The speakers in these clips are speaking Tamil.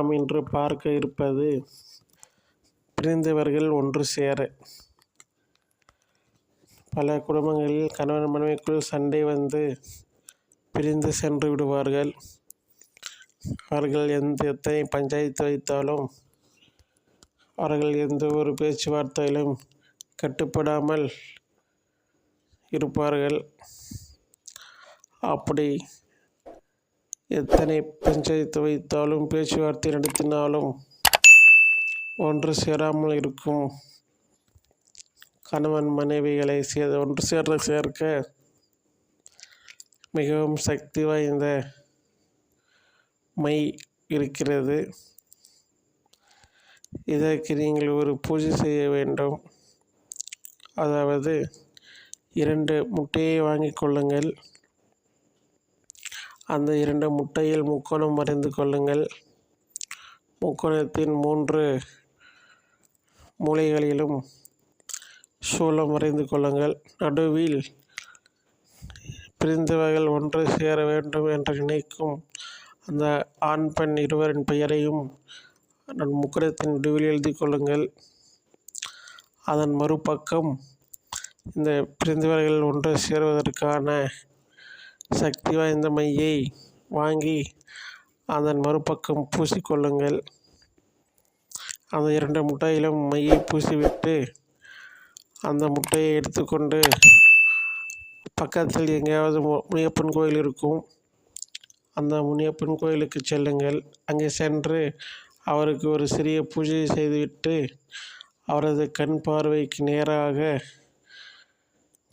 நாம் இன்று பார்க்க இருப்பது பிரிந்தவர்கள் ஒன்று சேர. பல குடும்பங்களில் கணவன் மனைவிக்குள் சண்டை வந்து பிரிந்து சென்று விடுவார்கள். அவர்கள் எத்தனை பஞ்சாயத்து வைத்தாலும் அவர்கள் எந்த ஒரு பேச்சுவார்த்தையிலும் கட்டுப்படாமல் இருப்பார்கள். அப்படி எத்தனை பஞ்சாயத்து வைத்தாலும் பேச்சுவார்த்தை நடத்தினாலும் ஒன்று சேராமல் இருக்கும் கணவன் மனைவிகளை ஒன்று சேர்க்க மிகவும் சக்தி வாய்ந்த மை இருக்கிறது. இதற்கு நீங்கள் ஒரு பூஜை செய்ய வேண்டும். அதாவது 2 முட்டையை வாங்கிக் கொள்ளுங்கள். அந்த 2 முட்டையில் முக்கோணம் வரைந்து கொள்ளுங்கள். முக்கோணத்தின் 3 மூலைகளிலும் சூலம் வரைந்து கொள்ளுங்கள். நடுவில் பிரிந்தவர்கள் ஒன்று சேர வேண்டும் என்று நினைக்கும் அந்த ஆண் பெண் இருவரின் பெயரையும் முக்கோணத்தின் நடுவில் எழுதி கொள்ளுங்கள். அதன் மறுபக்கம் இந்த பிரிந்தவர்கள் ஒன்று சேருவதற்கான சக்தி வாய்ந்த மையை வாங்கி அதன் மறுபக்கம் பூசிக்கொள்ளுங்கள். அந்த 2 முட்டையிலும் மையை பூசிவிட்டு அந்த முட்டையை எடுத்துக்கொண்டு பக்கத்தில் எங்கேயாவது முனியப்பன் கோயில் இருக்கும். அந்த முனியப்பன் கோயிலுக்கு செல்லுங்கள். அங்கே சென்று அவருக்கு ஒரு சிறிய பூஜை செய்துவிட்டு அவரது கண் பார்வைக்கு நேராக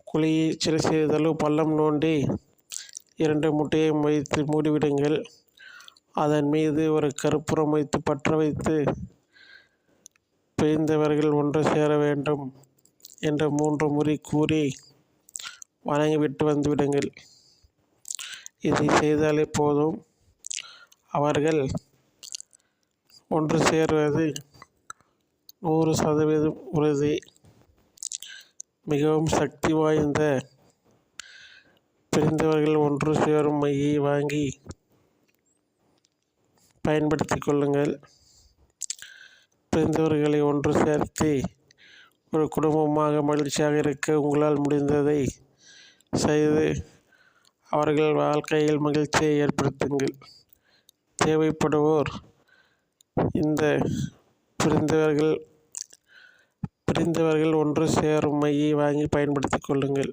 குழியை சிறிதளவு பள்ளம் நோண்டி 2 முட்டையையும் வைத்து மூடிவிடுங்கள். அதன் மீது ஒரு கற்பூரம் வைத்து பற்ற வைத்து பிரிந்தவர்கள் ஒன்று சேர வேண்டும் என்று 3 முறை கூறி வணங்கிவிட்டு வந்துவிடுங்கள். இதை செய்தாலே போதும். அவர்கள் ஒன்று சேருவது 100% உறுதி. மிகவும் சக்தி வாய்ந்த பிரிந்தவர்கள் ஒன்று சேரும் மையை வாங்கி பயன்படுத்தி கொள்ளுங்கள். பிரிந்தவர்களை ஒன்று சேர்த்து ஒரு குடும்பமாக மகிழ்ச்சியாக இருக்க உங்களால் முடிந்ததை செய்து அவர்கள் வாழ்க்கையில் மகிழ்ச்சியை ஏற்படுத்துங்கள். தேவைப்படுவோர் இந்த பிரிந்தவர்கள் ஒன்று சேரும் மையை வாங்கி பயன்படுத்தி கொள்ளுங்கள்.